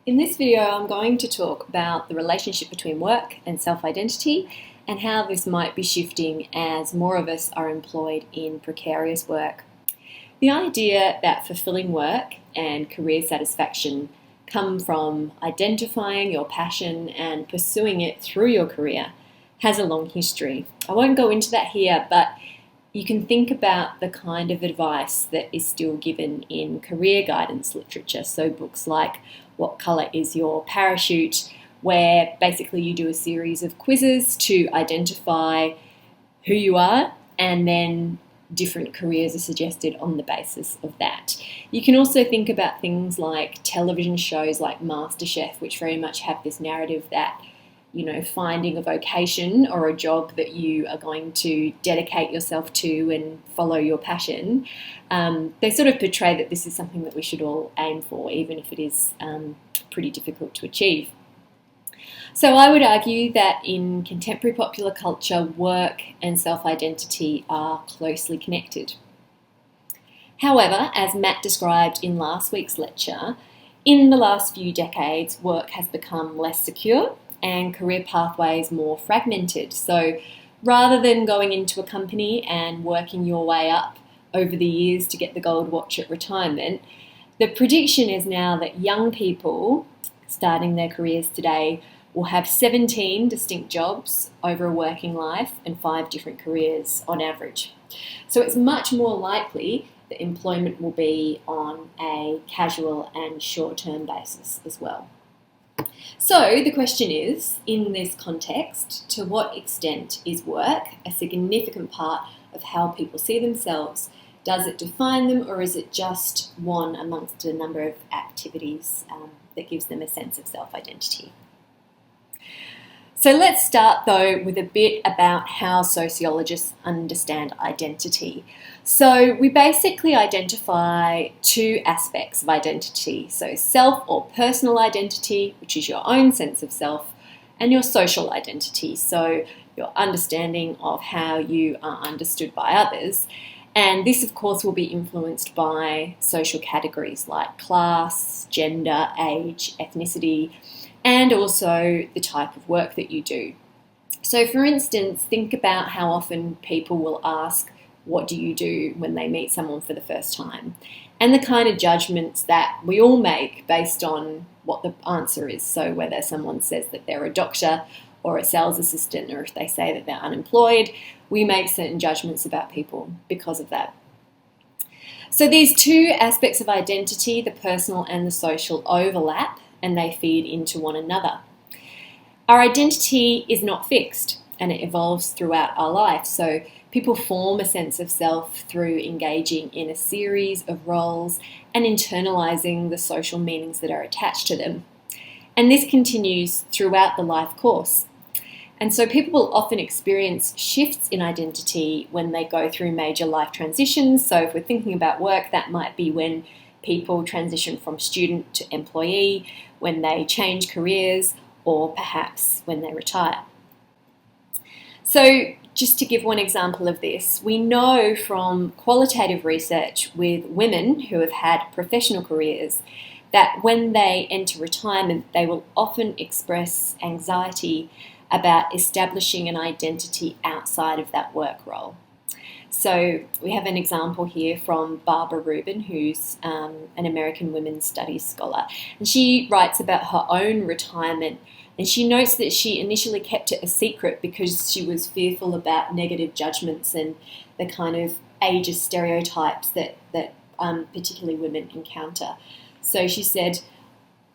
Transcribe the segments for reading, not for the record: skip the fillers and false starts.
In this video, I'm going to talk about the relationship between work and self-identity and how this might be shifting as more of us are employed in precarious work. The idea that fulfilling work and career satisfaction come from identifying your passion and pursuing it through your career has a long history. I won't go into that here, but you can think about the kind of advice that is still given in career guidance literature. So books like What Colour is Your Parachute, where basically you do a series of quizzes to identify who you are, and then different careers are suggested on the basis of that. You can also think about things like television shows like MasterChef, which very much have this narrative that finding a vocation or a job that you are going to dedicate yourself to and follow your passion, they sort of portray that this is something that we should all aim for, even if it is pretty difficult to achieve. So I would argue that in contemporary popular culture, work and self-identity are closely connected. However, as Matt described in last week's lecture, in the last few decades, work has become less secure and career pathways more fragmented. So rather than going into a company and working your way up over the years to get the gold watch at retirement, the prediction is now that young people starting their careers today will have 17 distinct jobs over a working life and 5 different careers on average. So it's much more likely that employment will be on a casual and short-term basis as well. So the question is, in this context, to what extent is work a significant part of how people see themselves? Does it define them, or is it just one amongst a number of activities that gives them a sense of self-identity? So let's start though with a bit about how sociologists understand identity. So we basically identify 2 aspects of identity. So self or personal identity, which is your own sense of self, and your social identity. So your understanding of how you are understood by others. And this, of course, will be influenced by social categories like class, gender, age, ethnicity, and also the type of work that you do. So for instance, think about how often people will ask, what do you do, when they meet someone for the first time? And the kind of judgments that we all make based on what the answer is. So whether someone says that they're a doctor or a sales assistant, or if they say that they're unemployed, we make certain judgments about people because of that. So these 2 aspects of identity, the personal and the social, overlap, and they feed into one another. Our identity is not fixed, and it evolves throughout our life. So people form a sense of self through engaging in a series of roles and internalizing the social meanings that are attached to them. And this continues throughout the life course. And so people will often experience shifts in identity when they go through major life transitions. So if we're thinking about work, that might be when people transition from student to employee, when they change careers, or perhaps when they retire. So just to give one example of this, we know from qualitative research with women who have had professional careers that when they enter retirement, they will often express anxiety about establishing an identity outside of that work role. So we have an example here from Barbara Rubin, who's an American women's studies scholar. And she writes about her own retirement, and she notes that she initially kept it a secret because she was fearful about negative judgments and the kind of ageist stereotypes that particularly women encounter. So she said,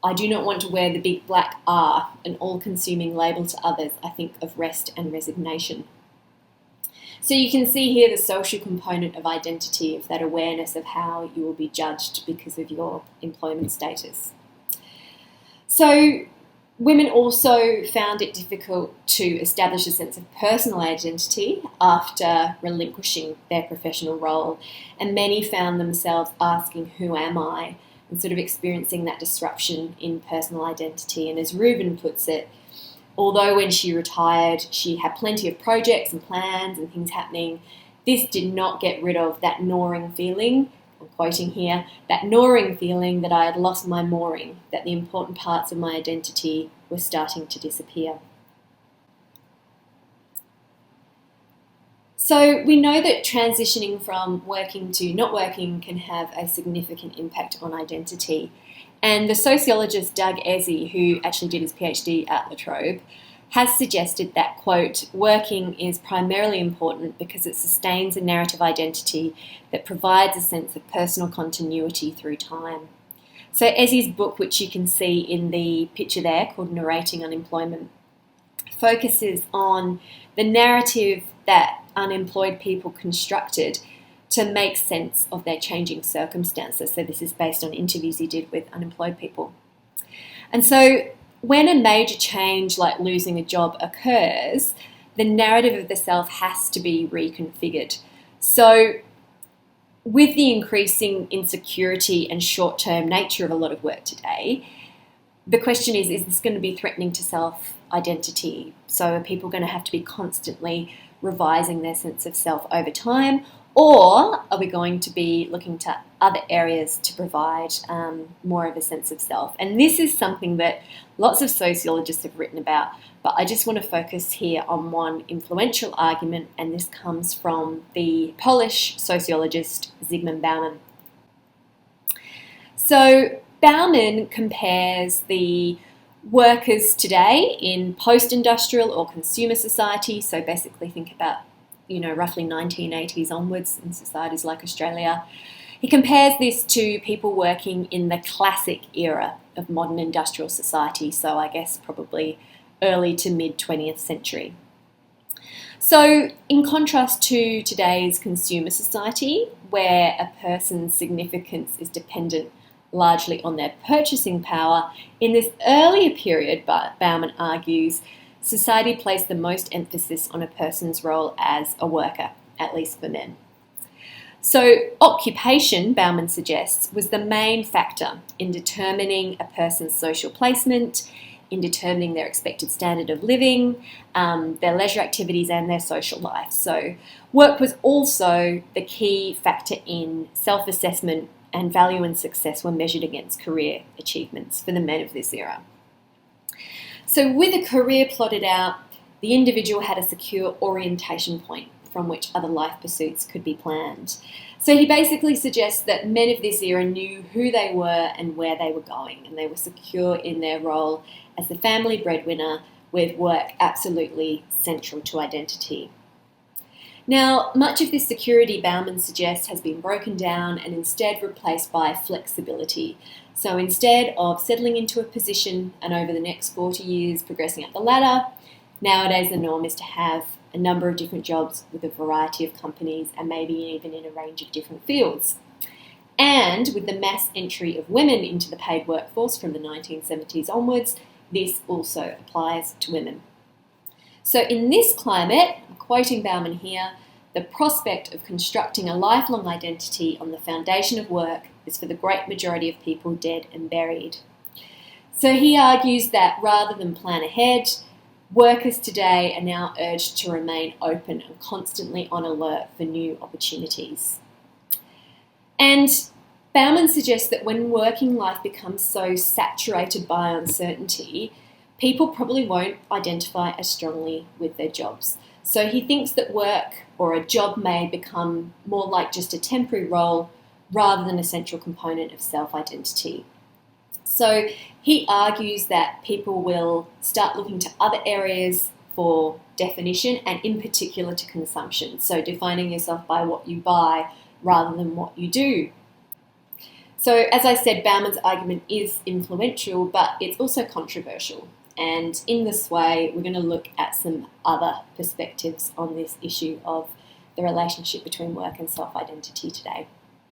"I do not want to wear the big black R, an all-consuming label to others. I think of rest and resignation." So you can see here the social component of identity, of that awareness of how you will be judged because of your employment status. So women also found it difficult to establish a sense of personal identity after relinquishing their professional role, and many found themselves asking, "Who am I?" and sort of experiencing that disruption in personal identity. And as Rubin puts it, although when she retired, she had plenty of projects and plans and things happening, this did not get rid of that gnawing feeling I'm quoting here, that gnawing feeling that I had lost my mooring, that the important parts of my identity were starting to disappear. So we know that transitioning from working to not working can have a significant impact on identity. And the sociologist Doug Ezzi, who actually did his PhD at La Trobe, has suggested that, quote, working is primarily important because it sustains a narrative identity that provides a sense of personal continuity through time. So Ezzi's book, which you can see in the picture there, called Narrating Unemployment, focuses on the narrative that unemployed people constructed to make sense of their changing circumstances. So this is based on interviews he did with unemployed people. And so when a major change like losing a job occurs, the narrative of the self has to be reconfigured. So with the increasing insecurity and short-term nature of a lot of work today, the question is this going to be threatening to self-identity? So are people going to have to be constantly revising their sense of self over time? Or are we going to be looking to other areas to provide more of a sense of self? And this is something that lots of sociologists have written about, but I just want to focus here on one influential argument, and this comes from the Polish sociologist Zygmunt Bauman. So Bauman compares the workers today in post-industrial or consumer society, so basically think about roughly 1980s onwards in societies like Australia. He compares this to people working in the classic era of modern industrial society, so I guess probably early to mid 20th century. So in contrast to today's consumer society, where a person's significance is dependent largely on their purchasing power, in this earlier period, Bauman argues, society placed the most emphasis on a person's role as a worker, at least for men. So occupation, Bauman suggests, was the main factor in determining a person's social placement, in determining their expected standard of living, their leisure activities and their social life. So work was also the key factor in self-assessment, and value and success were measured against career achievements for the men of this era. So with a career plotted out, the individual had a secure orientation point from which other life pursuits could be planned. So he basically suggests that men of this era knew who they were and where they were going, and they were secure in their role as the family breadwinner, with work absolutely central to identity. Now, much of this security, Bauman suggests, has been broken down and instead replaced by flexibility. So instead of settling into a position and over the next 40 years progressing up the ladder, nowadays the norm is to have a number of different jobs with a variety of companies and maybe even in a range of different fields. And with the mass entry of women into the paid workforce from the 1970s onwards, this also applies to women. So in this climate, I'm quoting Bauman here, the prospect of constructing a lifelong identity on the foundation of work is for the great majority of people dead and buried. So he argues that rather than plan ahead, workers today are now urged to remain open and constantly on alert for new opportunities. And Bauman suggests that when working life becomes so saturated by uncertainty, people probably won't identify as strongly with their jobs. So he thinks that work or a job may become more like just a temporary role rather than a central component of self-identity. So he argues that people will start looking to other areas for definition and in particular to consumption. So defining yourself by what you buy rather than what you do. So as I said, Bauman's argument is influential, but it's also controversial. And in this way, we're going to look at some other perspectives on this issue of the relationship between work and self-identity today.